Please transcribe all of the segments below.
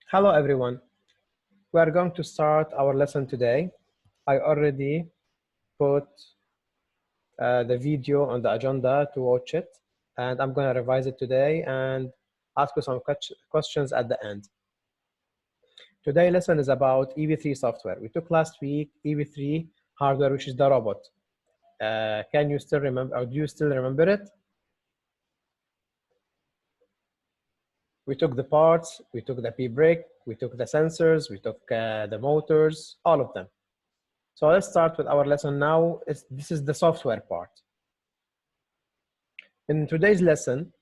Hello, everyone. We are going to start our lesson today. I already put the video on the agenda to watch it, and I'm going to revise it today and ask you some questions at the end. Today's lesson is about EV3 software. We took last week EV3 hardware, which is the robot. Can you still remember, or do you still remember it? We took the parts, we took the P-brake, we took the sensors, we took the motors, all of them. So let's start with our lesson now. This is the software part. In today's lesson,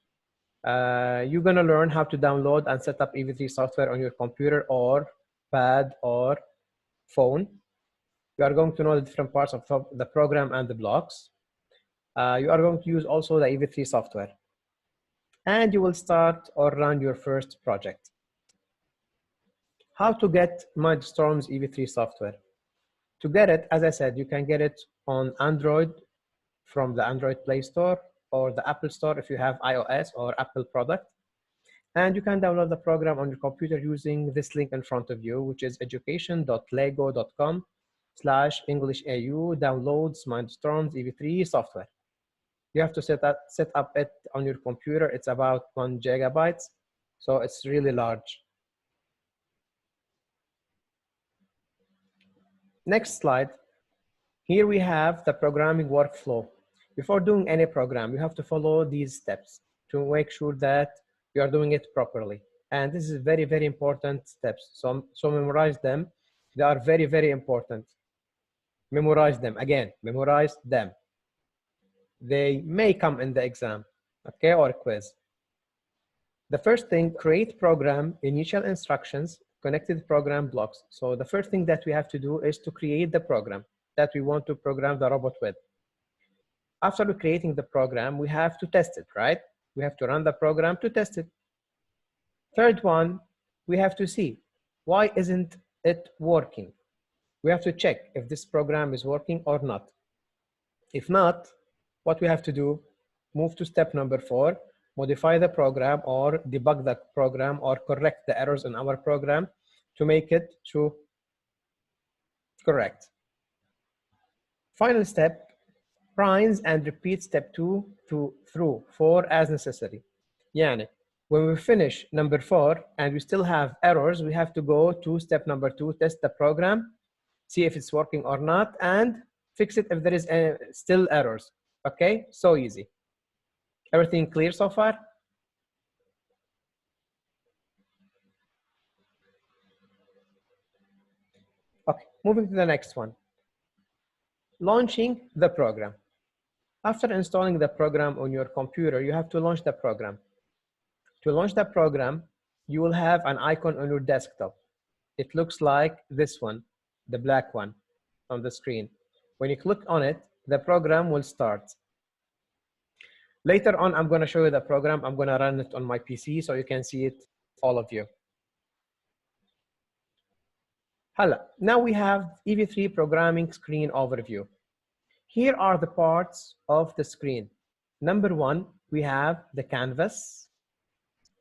you're going to learn how to download and set up EV3 software on your computer or pad or phone. You are going to know the different parts of the program and the blocks. You are going to use also the EV3 software. And you will start or run your first project. How to get Mindstorm's EV3 software? To get it, as I said, you can get it on Android from the Android Play Store or the Apple Store if you have iOS or Apple product. And you can download the program on your computer using this link in front of you, which is education.lego.com/EnglishAU downloads Mindstorm's EV3 software. You have to set up it on your computer. It's about 1 GB, so it's really large. Next slide. Here we have the programming workflow. Before doing any program, you have to follow these steps to make sure that you are doing it properly. And this is very, very important steps. So memorize them. They are very, very important. Memorize them. Again, memorize them. They may come in the exam, okay, or quiz. The first thing, create program, initial instructions, connected program blocks. So the first thing that we have to do is to create the program that we want to program the robot with. After creating the program, we have to test it, right? We have to run the program to test it. Third one, we have to see why isn't it working? We have to check if this program is working or not. If not, what we have to do, move to step number 4, modify the program or debug the program or correct the errors in our program to make it to correct. Final step, rinse and repeat step 2 through 4 as necessary. Yani, when we finish number 4 and we still have errors, we have to go to step number 2, test the program, see if it's working or not, and fix it if there is still errors. Okay, so easy. Everything clear so far? Okay, moving to the next one. Launching the program. After installing the program on your computer, you have to launch the program. To launch the program, you will have an icon on your desktop. It looks like this one, the black one on the screen. When you click on it, the program will start. Later on, I'm going to show you the program. I'm going to run it on my PC so you can see it, all of you. Hello. Now we have EV3 programming screen overview. Here are the parts of the screen. Number 1, we have the canvas.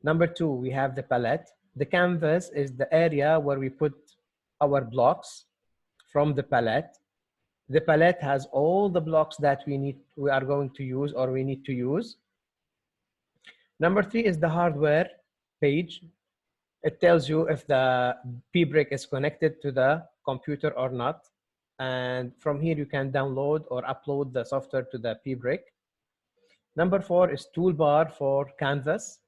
Number 2, we have the palette. The canvas is the area where we put our blocks from the palette. The palette has all the blocks that we are going to use or we need to use. Number 3 is the hardware page. It tells you if the P-brake is connected to the computer or not. And from here, you can download or upload the software to the P-brake. Number 4 is toolbar for canvas.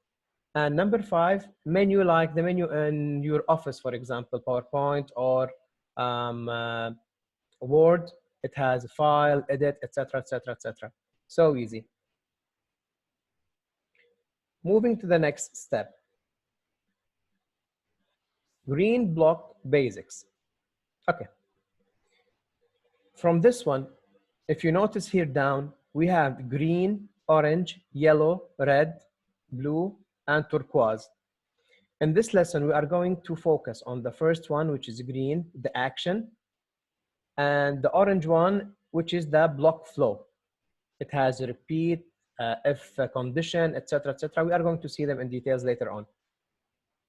And number 5, menu, like the menu in your office, for example, PowerPoint or Word. It has a file, edit, etc., etc., etc. So easy. Moving to the next step. Green block basics. Okay. From this one, if you notice here down, we have green, orange, yellow, red, blue, and turquoise. In this lesson, we are going to focus on the first one, which is green, the action, and the orange one, which is the block flow. It has a repeat, if condition, etc., etc. We are going to see them in details later on.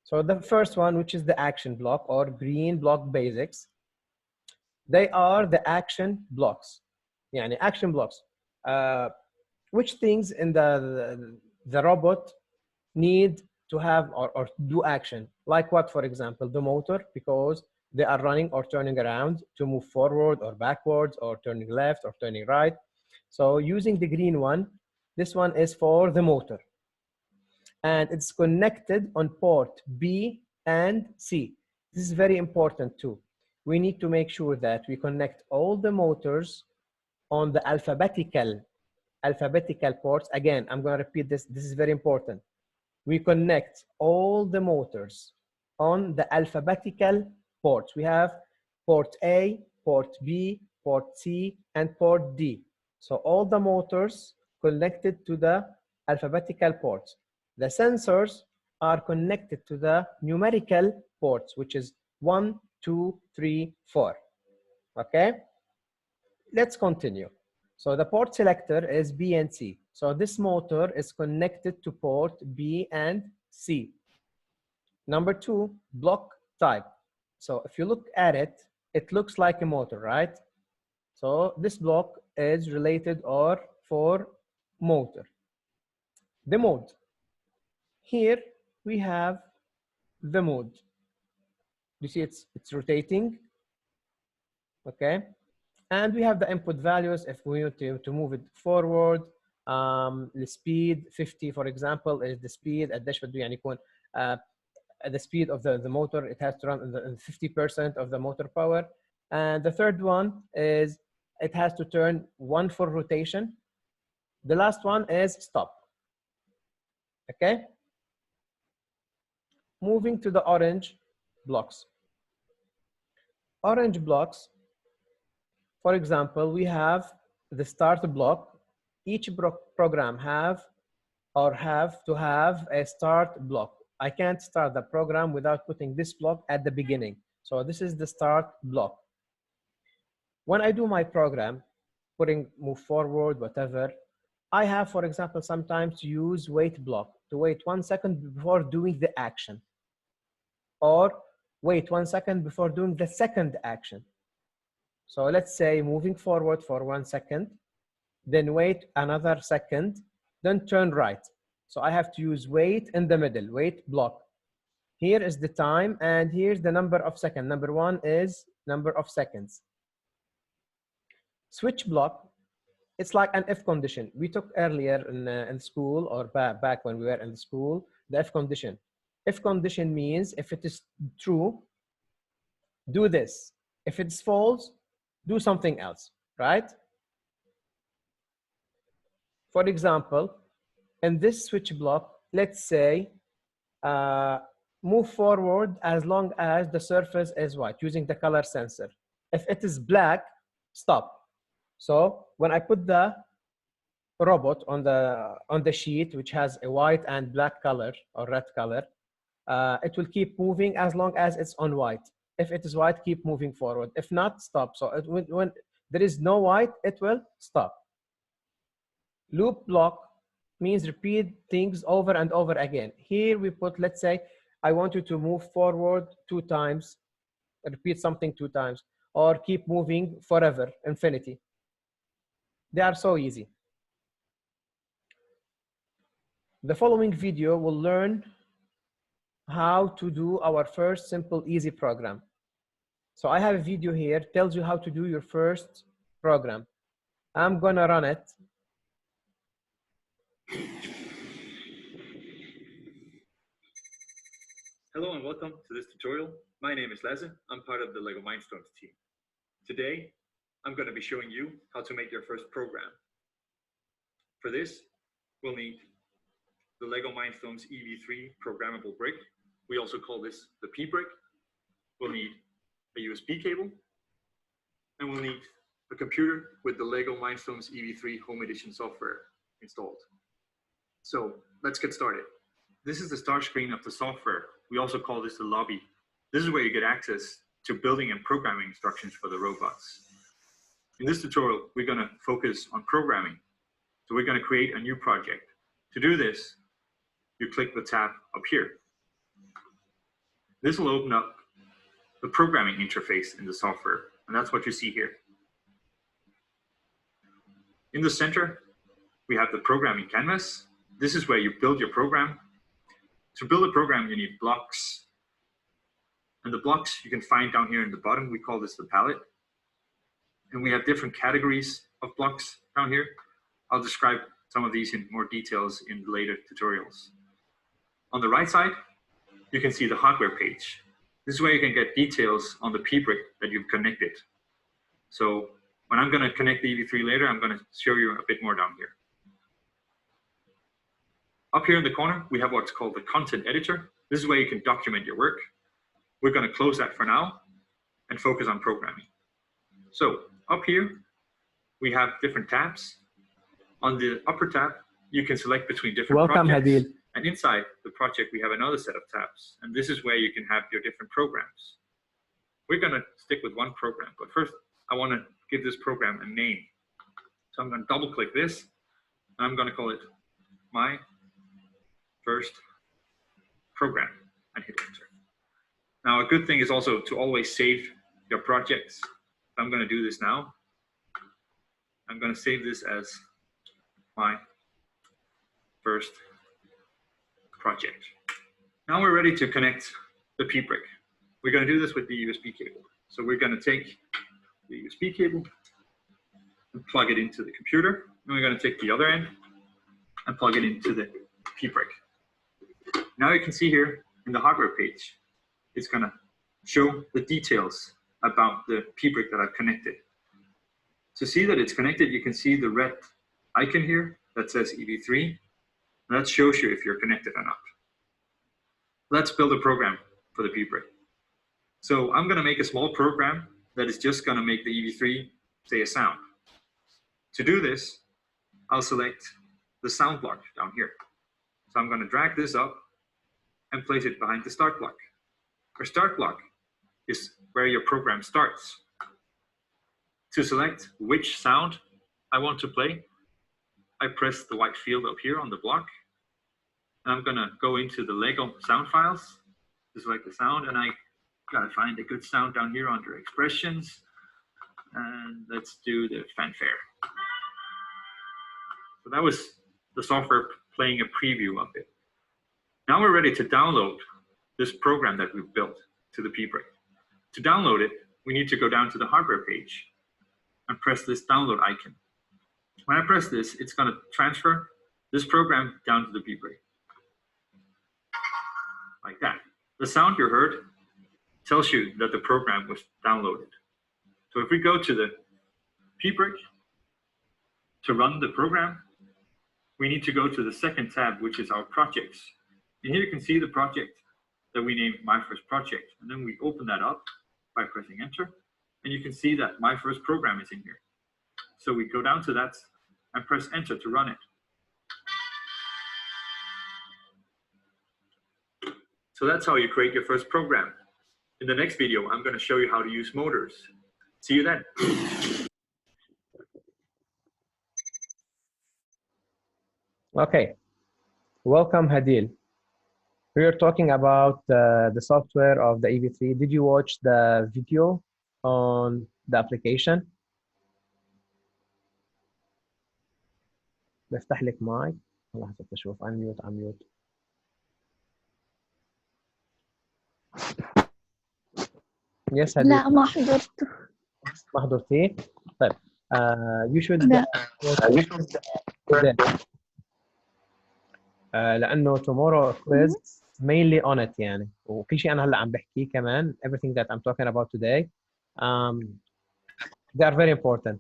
So the first one, which is the action block or green block basics, they are the action blocks. يعني action blocks. Which things in the robot need to have or do action? Like what, for example, the motor, because they are running or turning around to move forward or backwards or turning left or turning right. So using the green one, this one is for the motor. And it's connected on port B and C. This is very important too. We need to make sure that we connect all the motors on the alphabetical ports. Again, I'm going to repeat this. This is very important. We connect all the motors on the alphabetical ports. We have port A, port B, port C, and port D. So all the motors connected to the alphabetical ports. The sensors are connected to the numerical ports, which is 1, 2, 3, 4. Okay? Let's continue. So the port selector is B and C. So this motor is connected to port B and C. Number 2, block type. So if you look at it, it looks like a motor, right? So this block is related or for motor. The mode. Here we have the mode. You see it's rotating, okay? And we have the input values if we want to move it forward. The speed 50, for example, is the speed. قديش بده يعني يكون the speed of the motor. It has to run in 50% of the motor power. And the third one is it has to turn 1 for rotation. The last one is stop. Okay. Moving to the orange blocks. Orange blocks, for example, we have the start block. Each program have to have a start block. I can't start the program without putting this block at the beginning. So this is the start block. When I do my program, move forward, whatever, I have, for example, sometimes to use wait block to wait 1 second before doing the action, or wait 1 second before doing the second action. So let's say moving forward for 1 second, then wait another second, then turn right. So I have to use wait in the middle, wait block. Here is the time, and here's the number of seconds. Number 1 is number of seconds. Switch block, it's like an if condition. We took earlier in school, or back when we were in the school, the if condition. If condition means if it is true, do this. If it's false, do something else, right? For example, in this switch block, let's say move forward as long as the surface is white, using the color sensor. If it is black, stop. So when I put the robot on the sheet, which has a white and black color or red color, it will keep moving as long as it's on white. If it is white, keep moving forward. If not, stop. So when there is no white, it will stop. Loop block means repeat things over and over again. Here we put, let's say, I want you to move forward 2 times, repeat something 2 times, or keep moving forever, infinity. They are so easy. The following video will learn how to do our first simple, easy program. So I have a video here, tells you how to do your first program. I'm gonna run it. Hello and welcome to this tutorial. My name is Lasse. I'm part of the LEGO Mindstorms team. Today, I'm going to be showing you how to make your first program. For this, we'll need the LEGO Mindstorms EV3 programmable brick. We also call this the P brick. We'll need a USB cable, and we'll need a computer with the LEGO Mindstorms EV3 Home Edition software installed. So let's get started. This is the start screen of the software. We also call this the lobby. This is where you get access to building and programming instructions for the robots. In this tutorial, we're going to focus on programming. So we're going to create a new project. To do this, you click the tab up here. This will open up the programming interface in the software, and that's what you see here. In the center, we have the programming canvas. This is where you build your program. To build a program, you need blocks. And the blocks you can find down here in the bottom. We call this the palette. And we have different categories of blocks down here. I'll describe some of these in more details in later tutorials. On the right side, you can see the hardware page. This is where you can get details on the P-brick that you've connected. So when I'm going to connect the EV3 later, I'm going to show you a bit more down here. Up here in the corner, we have what's called the content editor. This is where you can document your work. We're going to close that for now and focus on programming. So up here, we have different tabs. On the upper tab, you can select between different Welcome, projects. Hadil. And inside the project, we have another set of tabs. And this is where you can have your different programs. We're going to stick with one program. But first, I want to give this program a name. So I'm going to double click this. And I'm going to call it My First Program and hit enter. Now, a good thing is also to always save your projects. I'm going to do this now. I'm going to save this as My First Project. Now we're ready to connect the P-brick. We're going to do this with the USB cable. So we're going to take the USB cable and plug it into the computer. And we're going to take the other end and plug it into the P-brick. Now you can see here in the hardware page, it's going to show the details about the P-brick that I've connected. To see that it's connected, you can see the red icon here that says EV3. And that shows you if you're connected or not. Let's build a program for the P-brick. So I'm going to make a small program that is just going to make the EV3 say a sound. To do this, I'll select the sound block down here. So I'm going to drag this up and place it behind the start block. Our start block is where your program starts. To select which sound I want to play, I press the white field up here on the block. And I'm going to go into the Lego sound files to select the sound. And I got to find a good sound down here under expressions. And let's do the fanfare. So that was the software playing a preview of it. Now we're ready to download this program that we've built to the P-brick. To download it, we need to go down to the hardware page and press this download icon. When I press this, it's going to transfer this program down to the P-brick. Like that. The sound you heard tells you that the program was downloaded. So if we go to the P-brick to run the program, we need to go to the second tab, which is our projects. And here you can see the project that we named My First Project. And then we open that up by pressing enter. And you can see that My First Program is in here. So we go down to that and press enter to run it. So that's how you create your first program. In the next video, I'm going to show you how to use motors. See you then. Okay, welcome Hadil. We are talking about the software of the EV3. Did you watch the video on the application? بفتح لك مايك. لحظة أشوف unmute unmute. Yes Hadil. لا ما حضرته. ما حضرتيه؟ طيب you should لا. لأنه tomorrow quiz mainly on it يعني وكل شيء أنا هلا عم بحكيه كمان everything that I'm talking about today they are very important.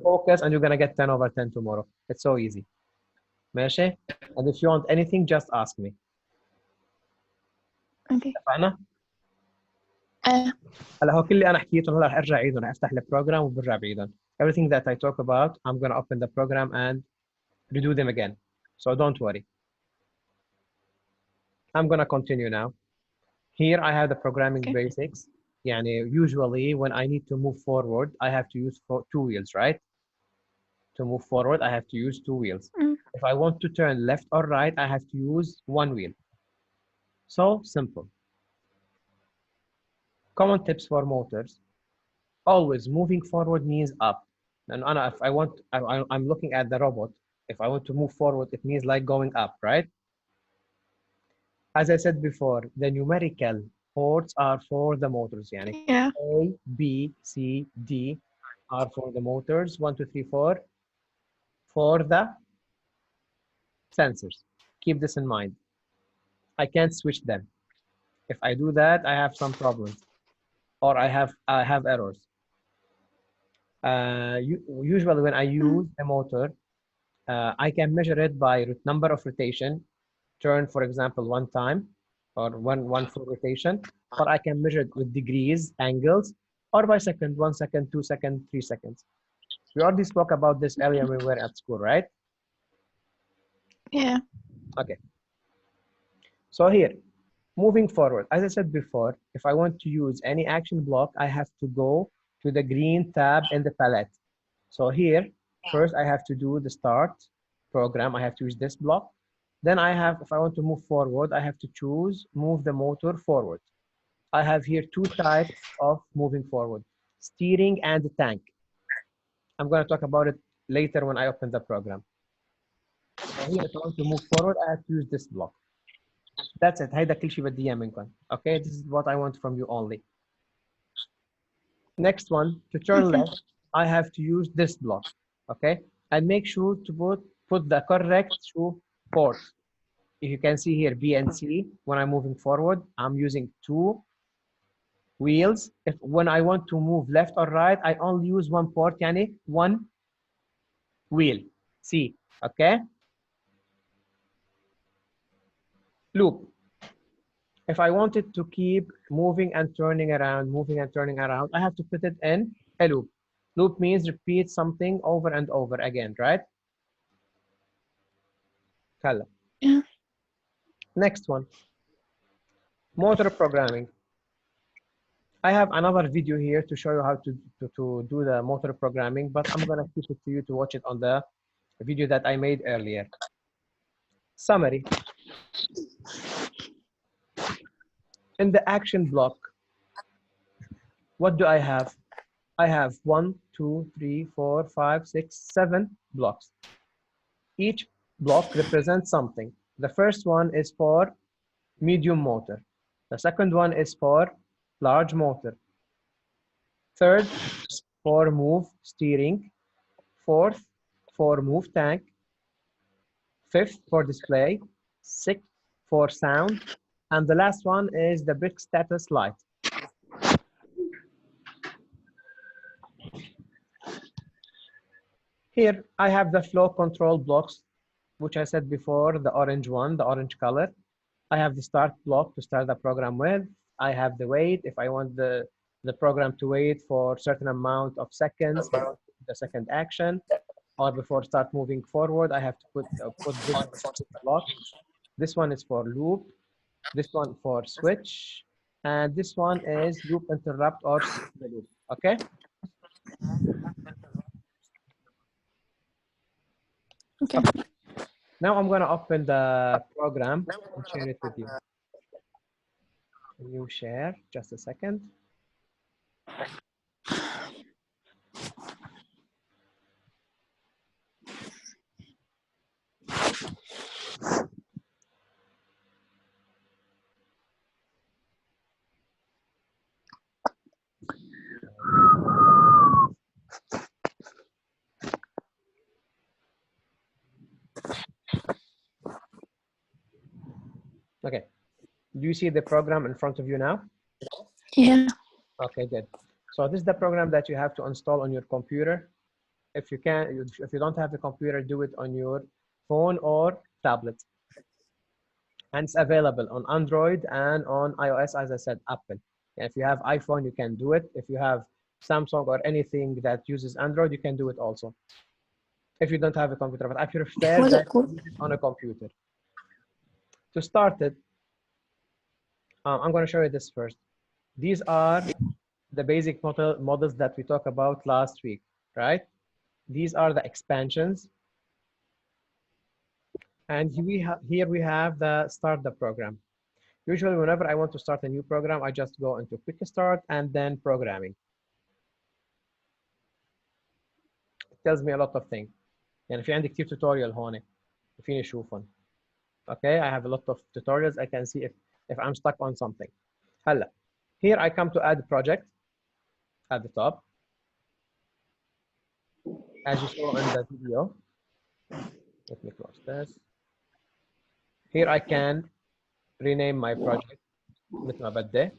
Focus and you're gonna get 10 over 10 tomorrow. It's so easy. ماشي؟ And if you want anything just ask me. Okay. اتفقنا؟ هلا هو كل اللي أنا حكيتهم هلا رح أرجع أعيدهم، رح أفتح البروجرام وبرجع بعيدهم. Everything that I talk about I'm gonna open the program and redo them again. So don't worry. I'm gonna continue now. Here I have the programming basics. يعني usually when I need to move forward, I have to use two wheels, right? To move forward, I have to use two wheels. If I want to turn left or right, I have to use one wheel. So simple. Common tips for motors. Always moving forward means up. And Anna, if I'm looking at the robot. If I want to move forward, it means like going up, right? As I said before, the numerical ports are for the motors. Yani Yeah. A, B, C, D are for the motors. 1, 2, 3, 4 for the sensors. Keep this in mind. I can't switch them. If I do that, I have some problems, or I have errors. Usually, when I use a motor, I can measure it by number of rotation, turn, for example, one time, or one full rotation, or I can measure it with degrees, angles, or by second, 1 second, 2 seconds, 3 seconds. We already spoke about this earlier when we were at school, right? Yeah. Okay. So here, moving forward, as I said before, if I want to use any action block, I have to go to the green tab in the palette. So here, first I have to do the start program. I have to use this block. Then I have, if I want to move forward, I have to choose move the motor forward. I have here two types of moving forward, steering and tank. I'm going to talk about it later when I open the program. So here, if I want to move forward, I have to use this block. That's it. هيدا كل شيء بدي إياه منكم. Okay, this is what I want from you only. Next one, to turn left, I have to use this block. Okay, and make sure to put the correct port. If you can see here, B and C, when I'm moving forward, I'm using 2 wheels. If when I want to move left or right, I only use 1 port, yani 1 wheel. C. Okay. Loop. If I wanted to keep moving and turning around, I have to put it in a loop. Loop means repeat something over and over again, right? Yeah. Next one, motor programming. I have another video here to show you how to do the motor programming, but I'm gonna keep it to you to watch it on the video that I made earlier. Summary. In the action block, what do I have? I have 1, 2, 3, 4, 5, 6, 7 blocks. Each block represents something. The first one is for medium motor. The second one is for large motor. Third, for move steering. Fourth, for move tank. Fifth, for display. Sixth, for sound. And the last one is the brake status light. Here, I have the flow control blocks, which I said before, the orange one, the orange color. I have the start block to start the program with. I have the wait. If I want the program to wait for a certain amount of seconds before the second action, or before start moving forward, I have to put this block. This one is for loop. This one for switch. And this one is loop interrupt or skip the loop. Okay? Okay. Now I'm going to open the program and share it with you. Can you share? Just a second. Okay. Do you see the program in front of you now? Yeah. Okay, good. So this is the program that you have to install on your computer. If you don't have the computer, do it on your phone or tablet. And it's available on Android and on iOS, as I said, Apple. And if you have iPhone, you can do it. If you have Samsung or anything that uses Android, you can do it also. If you don't have a computer, but I prefer that you use it on a computer. To start it, I'm going to show you this first. These are the basic models that we talked about last week, right? These are the expansions. And here we have the start the program. Usually, whenever I want to start a new program, I just go into quick start and then programming. It tells me a lot of things. يعني في عندي كتير tutorial هون فيني اشوفهم. Okay, I have a lot of tutorials. I can see if I'm stuck on something. هلا, here I come to add project at the top. As you saw in the video, let me close this. Here I can rename my project مثل ما بدي.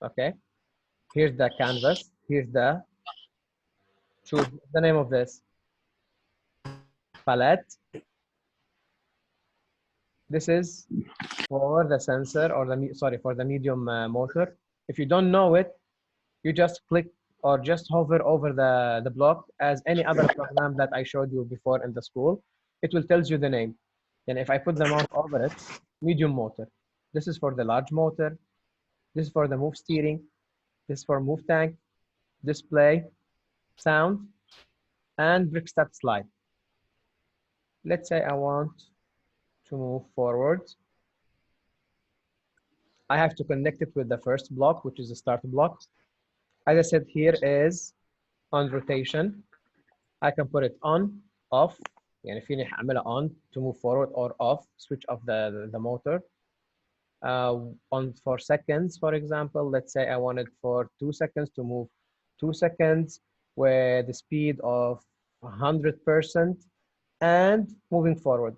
Okay, here's the canvas. Here's the, choose the name of this. Palette. This is for the sensor or the, sorry, for the medium motor. If you don't know it, you just click or just hover over the block as any other program that I showed you before in the school. It will tell you the name. And if I put the mouse over it, medium motor. This is for the large motor. This is for the move steering. This is for move tank, display, sound, and brick step slide. Let's say I want to move forward. I have to connect it with the first block, which is the start block. As I said, here is on rotation. I can put it on, off. يعني فيني أعملها on to move forward or off, switch off the motor. On for seconds, for example, let's say I wanted for 2 seconds to move 2 seconds with the speed of 100% and moving forward.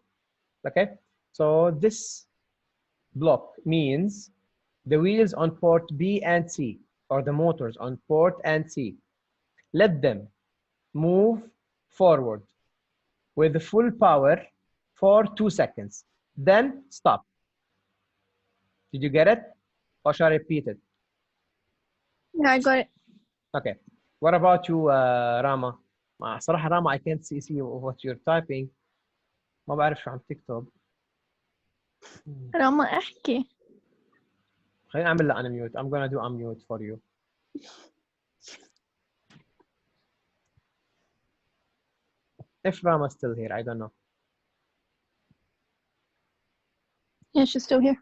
Okay, so this block means the wheels on port B and C, or the motors on port and C, let them move forward with the full power for 2 seconds, then stop. Did you get it? Or shall I repeat it? Yeah, I got it. Okay. What about you, Rama? صراحة Rama, I can't see what you're typing. ما بعرف شو عم تكتب. أنا عم أحكي. خليني أعمل لها unmute. I'm gonna do unmute for you. If Rama's still here, I don't know. Yeah, she's still here.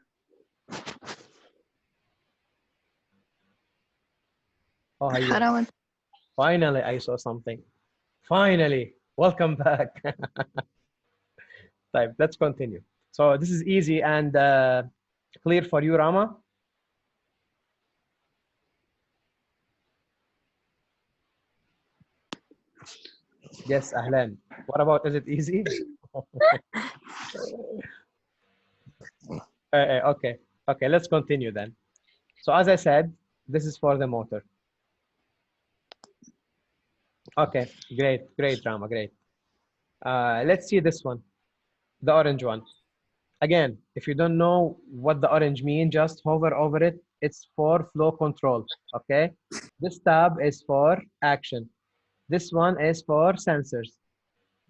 Oh, hi. حرام. Finally, I saw something. Finally, welcome back. Right, let's continue. So this is easy and clear for you, Rama? Yes, Ahlan. What about, is it easy? Okay, let's continue then. So as I said, this is for the motor. Okay, great, Rama, great. Let's see this one, the orange one. Again, if you don't know what the orange means, just hover over it. It's for flow control, okay? This tab is for action. This one is for sensors.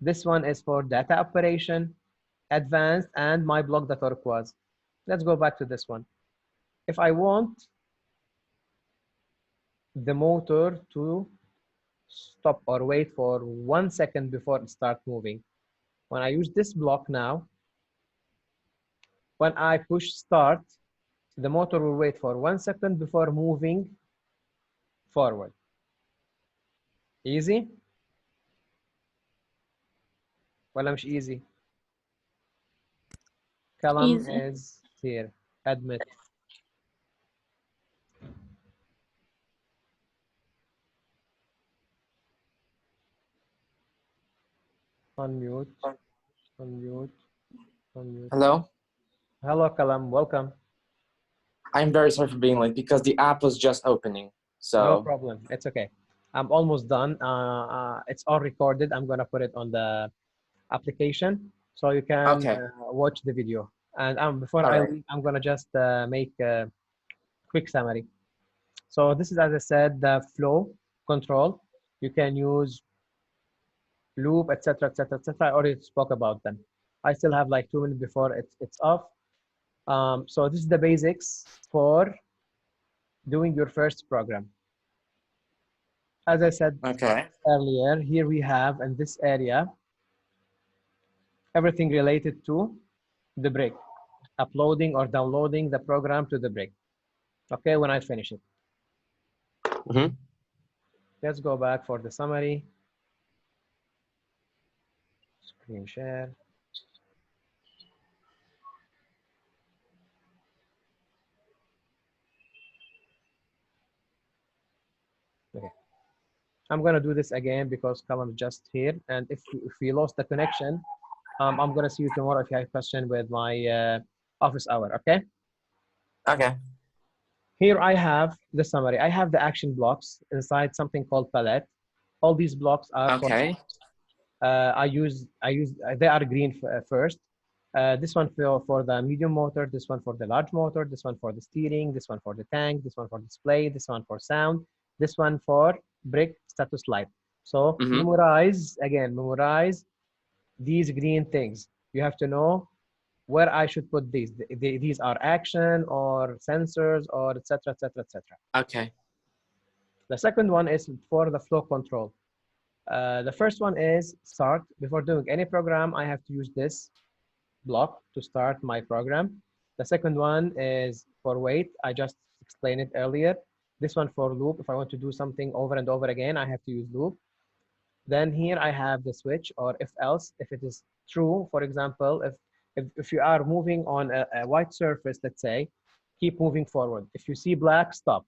This one is for data operation, advanced, and my block the turquoise. Let's go back to this one. If I want the motor to stop or wait for 1 second before it starts moving, when I use this block now, when I push start, the motor will wait for 1 second before moving forward. Easy? ولا مش easy? Kalam Easy. is here. Admit. Unmute. Hello? Hello, Kalam. Welcome. I'm very sorry for being late because the app was just opening. So no problem. It's okay. I'm almost done. It's all recorded. I'm gonna put it on the application so you can watch the video. And before I leave, I'm gonna just make a quick summary. So this is, as I said, the flow control. You can use loop, etc., etc., etc. I already spoke about them. I still have like 2 minutes before it's off. So this is the basics for doing your first program. As I said earlier, here we have in this area everything related to the brake. uploading or downloading the program to the brick. Okay, when I finish it. Mm-hmm. Let's go back for the summary. Screen share. Okay. I'm gonna do this again because Callum just here, and if we lost the connection, I'm gonna see you tomorrow if you have a question with my office hour. Okay. Okay. Here I have the summary. I have the action blocks inside something called palette. All these blocks are for Okay. they are green first. This one for the medium motor, this one for the large motor, this one for the steering, this one for the tank, this one for display, this one for sound, this one for brick status light. So Mm-hmm. memorize these green things. You have to know where I should put these. These are action or sensors or etc. etc. etc. Okay. The second one is for the flow control. The first one is start. Before doing any program, I have to use this block to start my program. The second one is for wait. I just explained it earlier. This one for loop. If I want to do something over and over again, I have to use loop. Then here I have the switch or if else, if it is true, for example, if you are moving on a white surface, let's say, keep moving forward. If you see black, stop.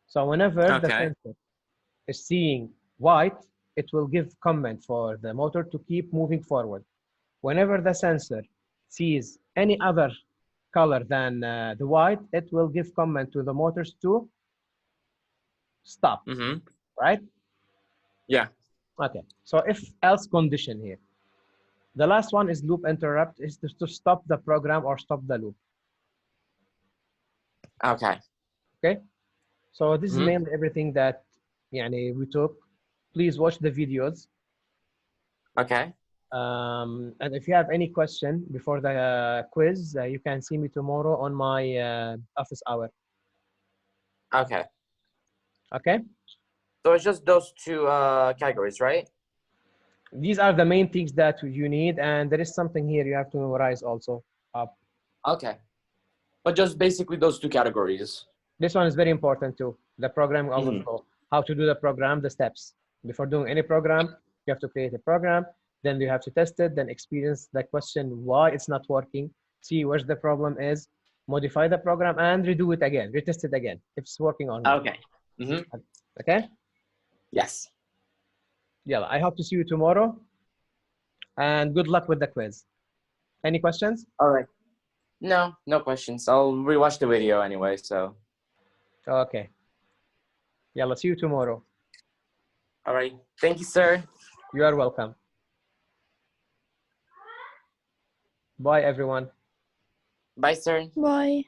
So whenever the Okay. sensor is seeing white, it will give comment for the motor to keep moving forward. Whenever the sensor sees any other color than the white, it will give comment to the motors to stop, Mm-hmm. right? Yeah. Okay, so if else condition here. The last one is loop interrupt, is to stop the program or stop the loop. Okay. Okay, so this is Mm-hmm. mainly everything that we took. Please watch the videos. Okay. And if you have any question before the quiz, you can see me tomorrow on my office hour. Okay. Okay, So it's just those two categories, right? these are the main things that you need, and there is something here you have to memorize also. Okay. But just basically those two categories. This one is very important too. The programming Mhm. overflow. How to do the program, the steps. Before doing any program, you have to create a program, then you have to test it, then experience the question why it's not working, see where the problem is, modify the program, and redo it again, retest it again if it's working or not. Okay. Mm-hmm. Okay? Yes. Yeah, I hope to see you tomorrow, and good luck with the quiz. Any questions? All right. No, no questions. I'll rewatch the video anyway, so. Okay. Yeah, let's see you tomorrow. All right. Thank you, sir. You are welcome. Bye, everyone. Bye, sir. Bye.